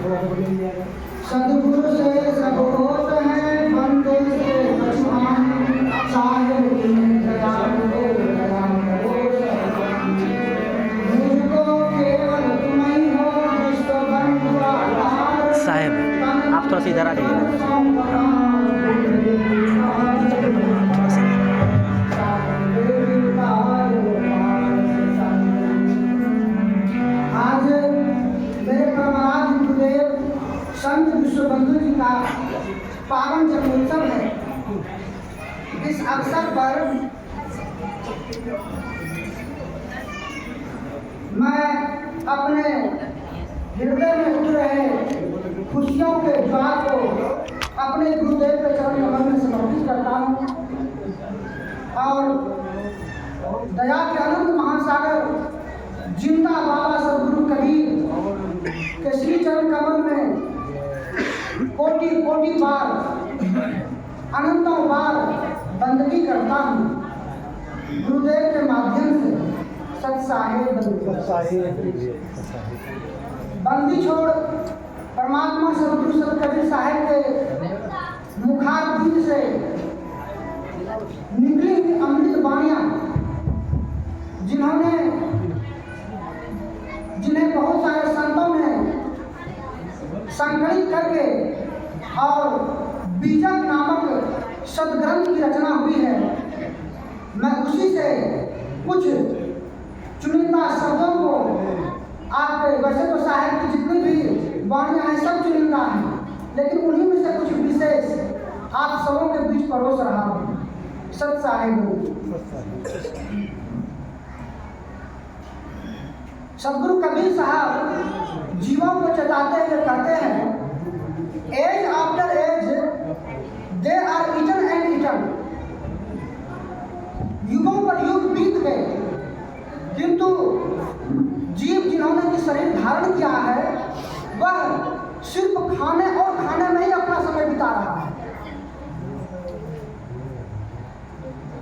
सदगुरु से सब होत है, बंदे से बचवान, साहिब की दया करो, दया करो मुझको केवल तुम ही हो, विश्व बंधु आधार। साहिब आप थोड़ा सा इधर आ जाइए। आज मेरे परमाराध्य गुरुदेव संत विश्वबंधु जी का पावन जन्मोत्सव है। इस अवसर पर मैं अपने हृदय में उठ रहे खुशियों के ज्वार को अपने गुरुदेव के चरण कमल में समर्पित करता हूँ और दया के अनंत महासागर जिंदा बाबा सदगुरु कबीर के श्री चरण कमल में कोटि कोटि बार अनंतों बार बंदगी करता हूँ। गुरुदेव के माध्यम से सत साहेब बंदी छोड़ परमात्मा सदगुरु सत कबीर साहेब के मुखारबिंद से निकली हुई अमृत वाणियाँ जिन्हें बहुत सारे संतों ने संकलित करके और बीजक नामक सदग्रंथ की रचना हुई है। मैं उसी से कुछ चुनिंदा शब्दों को आपके, वैसे तो साहिब की जितनी भी वाणियाँ हैं सब चुनिंदा हैं, लेकिन उन्हीं में से कुछ विशेष आप सबों के बीच परोस रहा हूँ। सत साहिब सदगुरु कबीर साहब जीवों को चेताते हुए कहते हैं, age after age they are eternal and eternal. युगों पर युग बीत गए, किंतु जीव जिन्होंने कि शरीर धारण किया है वह सिर्फ खाने और खाने में ही अपना समय बिता रहा है।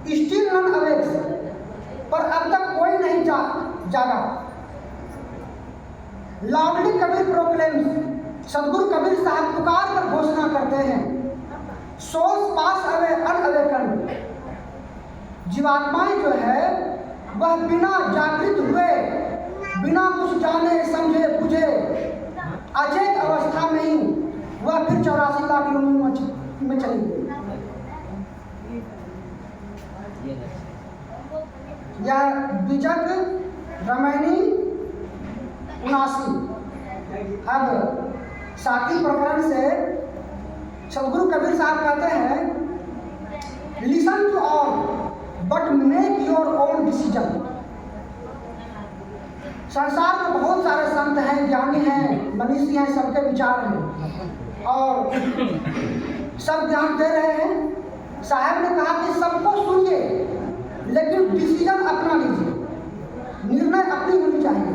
स्टिल नन अवेक्स, पर अब तक कोई नहीं जागा। लाउडली कबीर प्रोक्लेम्स, सदगुरु कबीर साहब पुकार कर घोषणा करते हैं, सोल्स पास अवे अनअवेकन। जीवात्माएं जो है वह बिना जागृत हुए, बिना कुछ जाने समझे बुझे अचेत अवस्था में ही वह फिर 84 लाख योनियों में चली गई। यह बीजक रामायणी 79। अब साकी प्रकरण से सदगुरु कबीर साहब कहते हैं, listen to all but make your own decision. संसार में बहुत सारे संत हैं, ज्ञानी हैं, मनीषी हैं, सबके विचार हैं और सब ज्ञान दे रहे हैं। साहब ने कहा कि सबको सुनिए लेकिन डिसीजन अपना लीजिए, निर्णय अपनी होनी चाहिए।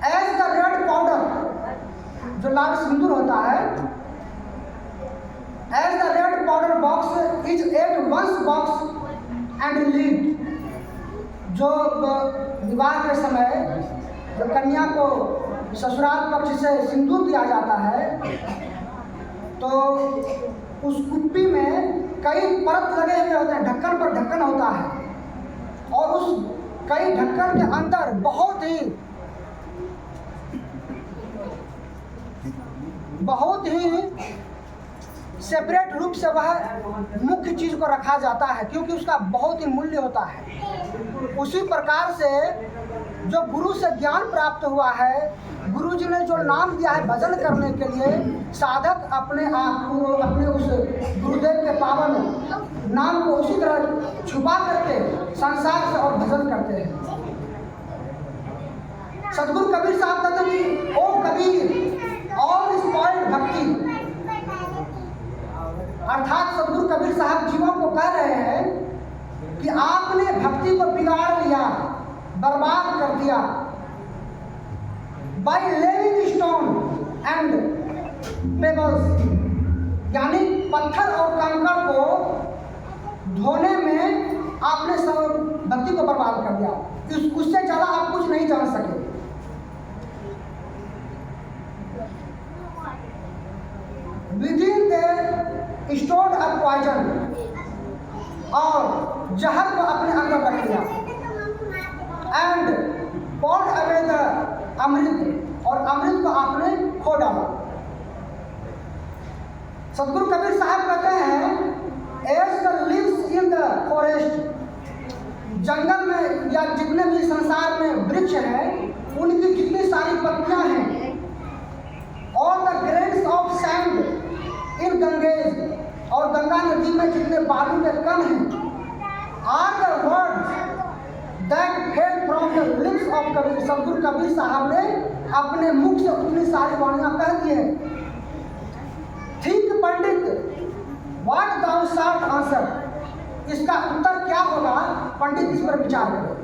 एज द रेड पाउडर, जो लाल सिंदूर होता है, as the red powder box is at once box and lid. जो विवाह के समय जब कन्या को ससुराल पक्ष से सिंदूर दिया जाता है तो उस कुप्पी में कई परत लगे हुए होते हैं, ढक्कन पर ढक्कन होता है और उस कई ढक्कन के अंदर बहुत ही सेपरेट रूप से वह मुख्य चीज को रखा जाता है, क्योंकि उसका बहुत ही मूल्य होता है। उसी प्रकार से जो गुरु से ज्ञान प्राप्त हुआ है, गुरु जी ने जो नाम दिया है भजन करने के लिए, साधक अपने आप को अपने उस गुरुदेव के पावन नाम को उसी तरह छुपा करके संसार से और भजन करते हैं। सदगुरु कबीर साहब कहते हैं, ओ कबीर ऑल स्पॉइल्ड भक्ति। अर्थात सदगुरु कबीर साहब जीवों को कह रहे हैं कि आपने भक्ति को बिगाड़ लिया, बर्बाद कर दिया। By laying stone and pebbles, यानी पत्थर और कंकड़ को धोने में आपने सब भक्ति को बर्बाद कर दिया। उससे ज़्यादा आप कुछ नहीं जान सके। Within they stored a poison, और जहर को अपने अंदर रख लिया, and put away the amrit, और अमृत को आपने खो डाला। सतगुरु कबीर साहब कहते हैं as the leaves in the forest, जंगल में या जितने भी संसार में वृक्ष हैं उनकी जितनी सारी पत्तियां हैं, और the grains of sand in Ganges, और गंगा नदी में जितने बालू के कण हैं, are the words that fell from the lips of Kabir. Satguru Kabir साहब ने अपने मुख से उतनी सारी वाणियां कह दी है। Think pandit what thou shalt answer, इसका उत्तर क्या होगा, पंडित इस पर विचार करें।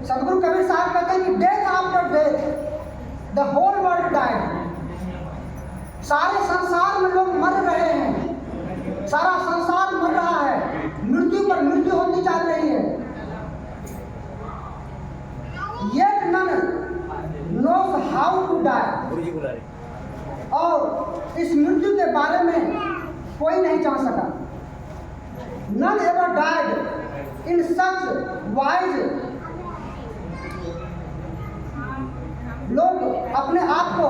सतगुरु कबीर साहब कहते हैं कि death after death the whole world died, सारे संसार में लोग मर रहे हैं, सारा संसार मर रहा है, मृत्यु पर मृत्यु होती जा रही है। Yet none knows how to die, और इस मृत्यु के बारे में कोई नहीं जान सका। None ever died in such wise, लोग अपने आप को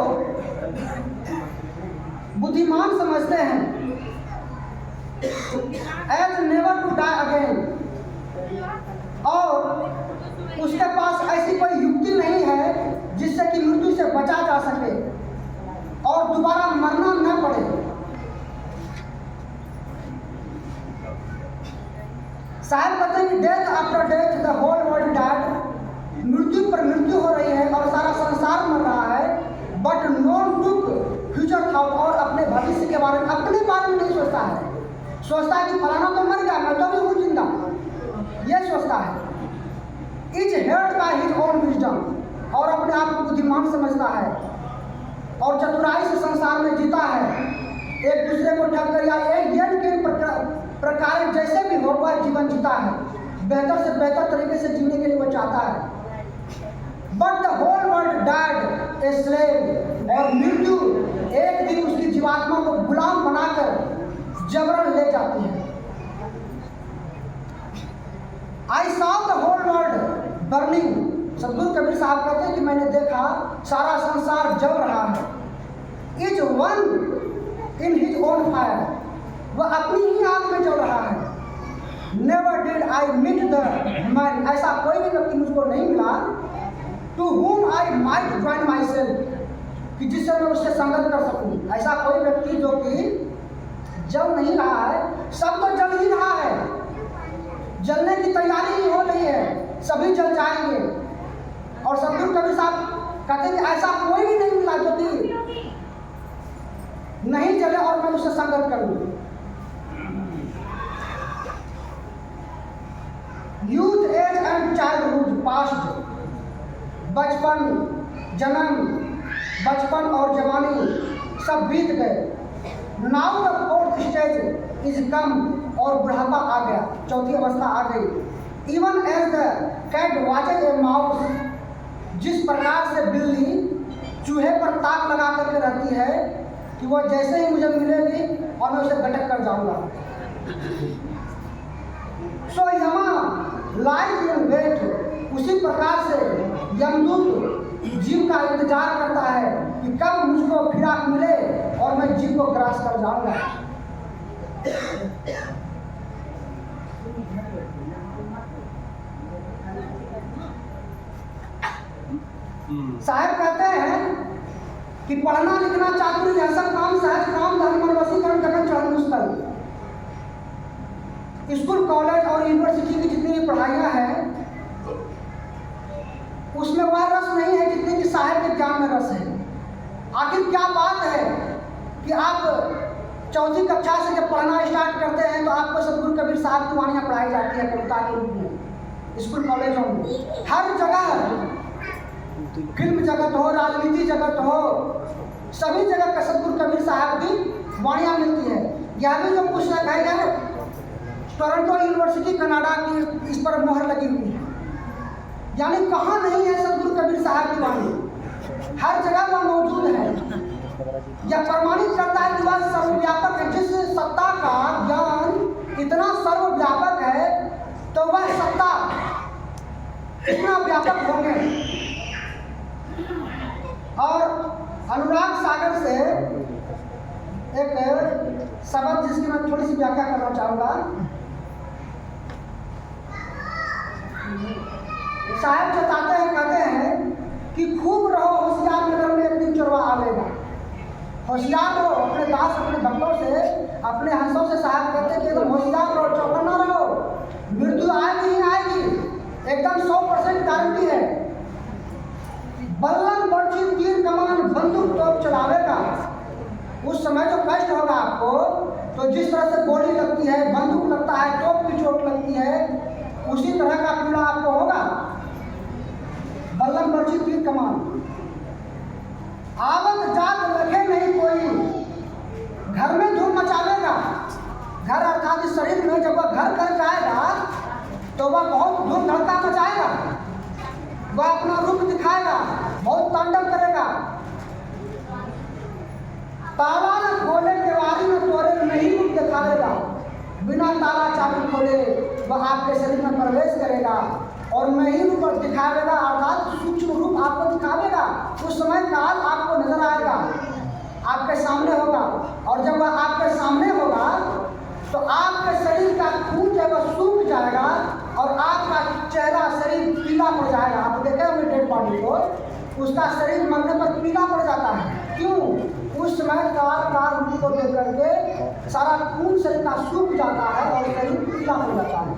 बुद्धिमान समझते हैं, as never to die again, और उसके पास ऐसी कोई युक्ति नहीं है जिससे कि मृत्यु से बचा जा सके और दोबारा मरना न पड़े। साहब कहते हैं कि death after death the whole world died, मृत्यु पर मृत्यु हो रही है और सारा संसार मर रहा है, but non took future thought, और अपने भविष्य के बारे में, अपने बारे में नहीं सोचता है। सोचता है कि फलाना तो मर गया, मैं तो भी हूँ जिंदा, ये सोचता है। Is held by his own wisdom, और अपने आप को बुद्धिमान समझता है और चतुराई से संसार में जीता है। एक दूसरे को ठक्कर या एक यज्ञ के प्रकार जैसे भी हो वह जीवन जीता है, बेहतर से बेहतर तरीके से जीने के लिए वो चाहता है। But the whole world died a slave, और मृत्यु एक दिन उसकी जीवात्मा को गुलाम बनाकर जबरन ले जाती है। I saw the whole world burning, Satguru Kabir साहब कहते हैं कि मैंने देखा सारा संसार जल रहा है। Is one in his own fire, वह अपनी ही आग में जल रहा है। Never did I meet the man, ऐसा कोई भी व्यक्ति मुझको नहीं मिला, to whom I might join myself, कि जिससे मैं उससे संगत कर सकूं। ऐसा कोई व्यक्ति जो कि जल नहीं रहा है, सब तो जल ही रहा है, जलने की तैयारी ही हो रही है, सभी जल जाएंगे। और सतगुरु कबीर साहब कहते हैं कि ऐसा कोई भी नहीं मिला जो कि नहीं जले और मैं उससे संगत करूं। Youth age and childhood past, बचपन जन्म, बचपन और जवानी सब बीत गए। Now the fourth stage is come, और बुढ़ापा आ गया, चौथी अवस्था आ गई। Even as the cat watches a mouse, जिस प्रकार से बिल्ली चूहे पर ताक लगा करके रहती है कि वह जैसे ही मुझे मिलेगी और मैं उसे गटक कर जाऊंगा। सो यमा लाइज इन वेट, उसी प्रकार से यमदूत जीव का इंतजार करता है कि कब मुझको फिराक मिले और मैं जीव को ग्रास कर जाऊंगा। साहब कहते हैं कि पढ़ना लिखना चातुर्य यह सब काम सहज काम धर्म और वशीकरण गगन चढ़ मुश्किल। स्कूल कॉलेज और यूनिवर्सिटी की जितनी भी पढ़ाइयाँ हैं उसमें वह रस नहीं है जितनी कि साहब के ज्ञान में रस है। आखिर क्या बात है कि आप चौथी कक्षा से जब पढ़ना स्टार्ट करते हैं तो आपको सतगुरु कबीर साहब की वाणियाँ पढ़ाई जाती है कविता के रूप में। स्कूल कॉलेजों में हर जगह, फिल्म जगत हो, राजनीति जगत हो, सभी जगह का सतगुरु कबीर साहब की वाणियाँ मिलती है। यह भी जो पुस्तक है टोरंटो यूनिवर्सिटी कनाडा की, इस पर मोहर लगी हुई है। यानी कहाँ नहीं है सदगुरु कबीर साहब की वाणी, हर जगह वह मौजूद है। यह प्रमाणित करता है कि वह सर्वव्यापक है। जिस सत्ता का ज्ञान इतना सर्वव्यापक है तो वह सत्ता कितना व्यापक होंगे। और अनुराग सागर से एक शब्द जिसकी मैं थोड़ी सी व्याख्या करना चाहूँगा। साहब बताते हैं, कहते हैं कि खूब रहो होशियार, नगर में एक दिन चोरवा आवेगा। होशियार रहो, अपने दास अपने भक्तों से, अपने हंसों से साहब कहते हैं कि एकदम होशियार रहो, चौकन्ना रहो, मृत्यु आएगी ही आएगी, एकदम 100% गारंटी है। बल्लम बर्छी तीर कमान बंदूक तोप चलावेगा। उस समय जो कष्ट होगा आपको, तो जिस तरह से गोली लगती है, बंदूक लगता है, तोप की चोट लगती है, उसी तरह का पीड़ा आपको होगा। बल्लम बर्छी तीर कमान आवत जात रखे नहीं कोई, घर में धूम मचावेगा। घर अर्थात इस शरीर में जब वह घर कर जाएगा तो वह बहुत धूम धड़का मचाएगा, वह अपना रूप दिखाएगा, बहुत तांडव करेगा। ताला न खोले केवारी न तोड़े, नहीं रूप दिखाएगा। बिना ताला चाबी खोले वह आपके शरीर में प्रवेश करेगा और मैं ही रूप दिखावेगा, अर्थात सूक्ष्म रूप आपको दिखावेगा। उस समय काल आपको नजर आएगा, आपके सामने होगा। और जब वह आपके सामने होगा तो आपके शरीर का खून जो है वह सूख जाएगा और आपका चेहरा शरीर पीला पड़ जाएगा। आप देखे होंगे डेड बॉडी को, उसका शरीर मरने पर पीला पड़ जाता है। क्यों? उस समय काल रूप को देख करके सारा खून शरीर का सूख जाता है और शरीर पीला पड़ जाता है।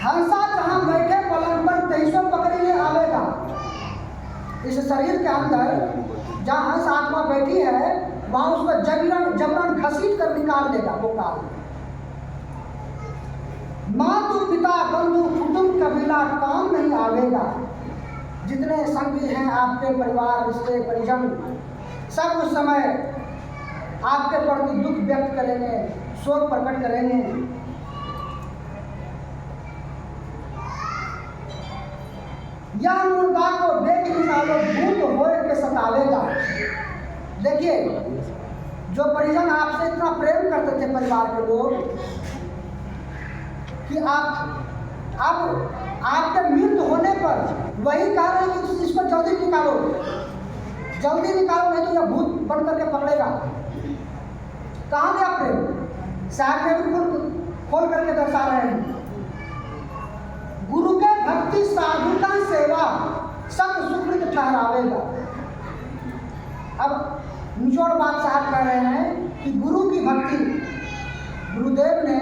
हंसा जहाँ बैठे पलंग पर 23 पकड़ी ले आवेगा। इस शरीर के अंदर जहाँ हंस आत्मा बैठी है वहाँ उसको जबरन घसीट कर निकाल देगा वो काल। मातु पिता बंधु कुटुंब कबीला काम नहीं आवेगा। जितने संगी हैं आपके परिवार रिश्ते परिजन, सब उस समय आपके प्रति दुख व्यक्त करेंगे, शोक प्रकट करेंगे। यह मुर्दा को देख निकालो, भूत होए के सतावेगा। देखिए, जो परिजन आपसे इतना प्रेम करते थे परिवार के लोग कि अब आपके मृत्यु होने पर वही कह रहे हैं कि इसको जल्दी निकालो, जल्दी निकालो, नहीं तो यह भूत बन करके पकड़ेगा। कहाँ गया प्रेम? साहब ने बिल्कुल खोल करके दर्शा रहे हैं। गुरु के भक्ति साधुता सेवा सत सुकृत ठहरावेगा। अब निचोड़ बात साहब कह रहे हैं कि गुरु की भक्ति, गुरुदेव ने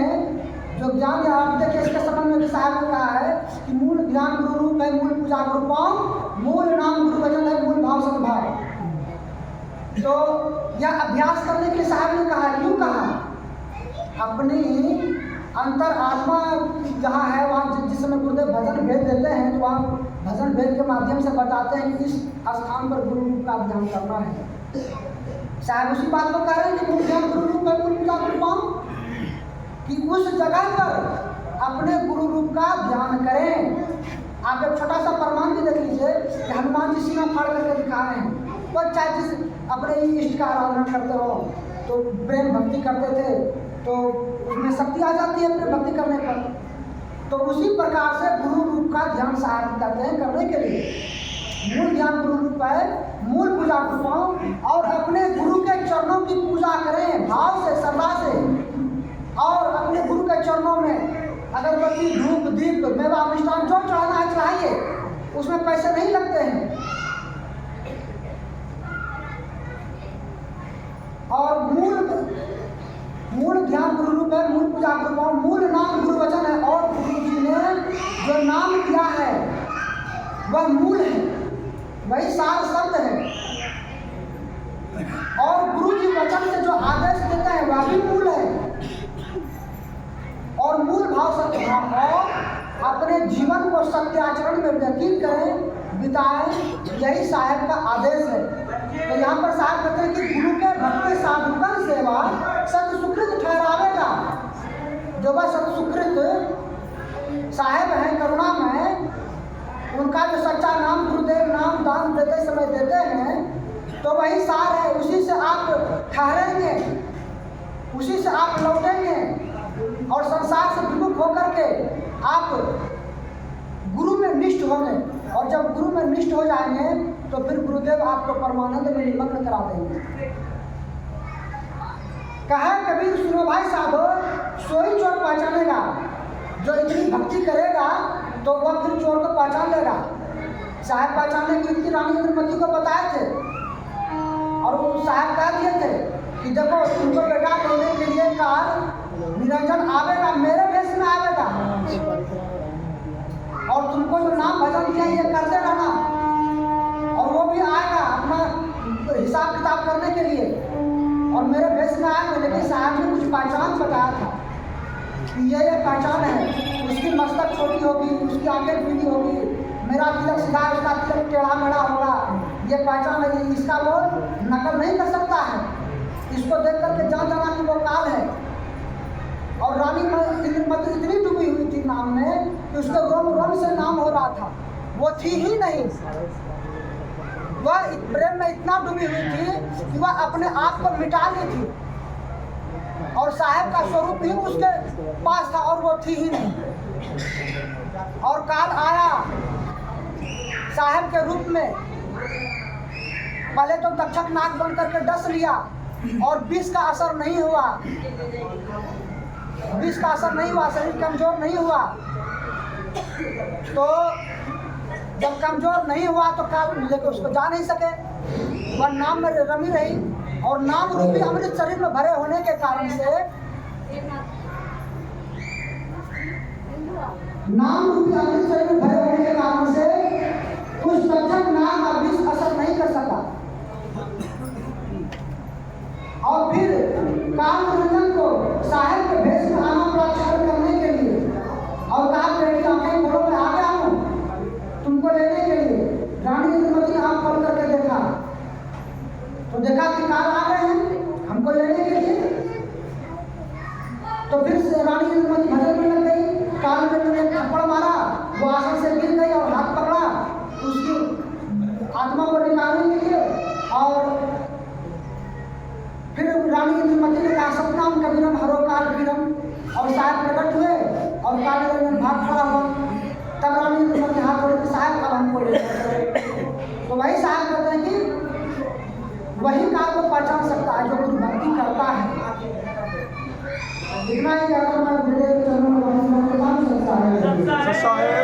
जो ज्ञान दिया, आप देखिए इसके संबंध में भी साहब ने कहा है कि मूल ज्ञान गुरु रूप है, मूल पूजा गुरु पाओ, मूल नाम गुरु वचन है, मूल भाव सद्भाव। तो यह अभ्यास करने के लिए साहब ने कहा। क्यों कहा? अपनी अंतर आत्मा जहाँ है वहाँ जिस समय गुरुदेव भजन भेद देते हैं तो वहाँ भजन भेद के माध्यम से बताते हैं कि इस स्थान पर गुरु रूप का ध्यान करना है। साहब उसी बात को कह रहे हैं कि मूल ध्यान गुरु रूप है, मूल पूजा गुरु पाओ, कि उस जगह पर अपने गुरु रूप का ध्यान करें। आप एक छोटा सा प्रमाण भी देख लीजिए कि हनुमान जी सीना फाड़ करके दिखा रहे हैं। कोई चाहे जिस अपने इष्ट का आराधना करते हो तो प्रेम भक्ति करते थे तो उसमें शक्ति आ जाती है अपने भक्ति करने पर। तो उसी प्रकार से गुरु रूप का ध्यान साहब करते हैं करने के लिए। मूल ध्यान गुरु रूप है, मूल पूजा को पाओ और अपने गुरु के चरणों की पूजा करें भाव से, श्रद्धा से। और अपने गुरु के चरणों में अगरबत्ती धूप दीप मेवा मिष्ठान जो चढ़ाना है चढ़ाइए, उसमें पैसे नहीं लगते हैं। और मूल ध्यान गुरु रूप है, मूल पूजा गुरु पाओ, मूल नाम गुरु वचन है। और गुरु जी ने जो नाम दिया है वह मूल है, वही सार शब्द है। और गुरु जी वचन से जो आदेश देते हैं वह भी मूल है। और मूल भाव सद्भाव और अपने जीवन को सत्य आचरण में व्यतीत करें, बिताएं, यही साहब का आदेश है। तो यहाँ पर साहब कहते हैं कि गुरु के उनका जो सच्चा नाम गुरुदेव नाम दान देते समय देते हैं, तो वही सार है। उसी से आप ठहरेंगे, उसी से आप लौटेंगे और संसार से विमुख होकर के आप गुरु में निष्ठ होंगे। और जब गुरु में निष्ठ हो जाएंगे तो फिर गुरुदेव आपको परमानंद में निमग्न करा देंगे। कहा कबीर सुनो भाई साधो, सोई चोर पहचानेगा। जो इतनी भक्ति करेगा तो वह फिर चोर को पहचान लेगा। साहब पहचानने की युक्ति रानी इंद्रमती को बताए थे और वो साहब कह दिए थे कि देखो तुमको बेटा बोलने के लिए काल निरंजन आवेगा, मेरे भेष में आवेगा और तुमको जो नाम भजन दिया ये करते रहना और वो भी आएगा अपना हिसाब किताब करने के लिए और मेरे भेष में आएगा। लेकिन साहब ने कुछ पहचान बताया था कि ये पहचान है, उसकी मस्तक छोटी होगी, उसकी आंखें पीली होगी, मेरा तिलक सीधा है, उसका तिलक टेढ़ा मेढ़ा होगा, ये पहचान है, इसका वो नकल नहीं कर सकता है। इसको देख करके जान जाना कि वो काल है। और रानी इंद्रमती इतनी डूबी हुई थी नाम में कि उसके रोम रोम से नाम हो रहा था, वो थी ही नहीं। वह प्रेम में इतना डूबी हुई थी कि वह अपने आप को मिटा ली थी और साहब का स्वरूप ही उसके पास था और वो थी ही नहीं। और काल आया साहब के रूप में, पहले तो तक्षक नाग बन करके डस लिया और विष का असर नहीं हुआ, विष का असर नहीं हुआ, शरीर कमजोर नहीं हुआ। तो जब कमजोर नहीं हुआ तो काल लेकर उसको जा नहीं सके, वह नाम में रमी रही और नाम रूपी अमृत शरीर में भरे होने के कारण से, नाम रूपी अमृत शरीर में भरे होने के कारण से उस तक्षक नाग का विष असर नहीं कर सका। और फिर काल निरंजन को साहेब के भेष में आना प्राप्त करने के लिए और कहा बेटी आंखें खोलो, मैं आ गया हूँ तुमको लेने के लिए। रानी इंद्रमती ने आंख खोल करके देखा तो देखा कि काल आ गए हैं हमको लेने के लिए। तो फिर से रानी इंद्रमती भजन में लग गई। काल ने थप्पड़ मारा, वो आसन से गिर गई और हाथ पकड़ा उसकी आत्मा को निकालने के लिए। और फिर रानी इंद्रमती ने कहा सतनाम कबीरम हरो काल पीरम, और साहब प्रकट हुए और काल निरंजन भाग खड़ा हुआ। तब रानी इंद्रमती हाथ जोड़ के साहब काल हमको ले गए। तो वही साहब कहते हैं कि वही काल को पहचान सकता है जो गुरु भक्ति करता है। इतना ही कहकर मैं गुरुदेव चरणों में नमस्कार करता हूं।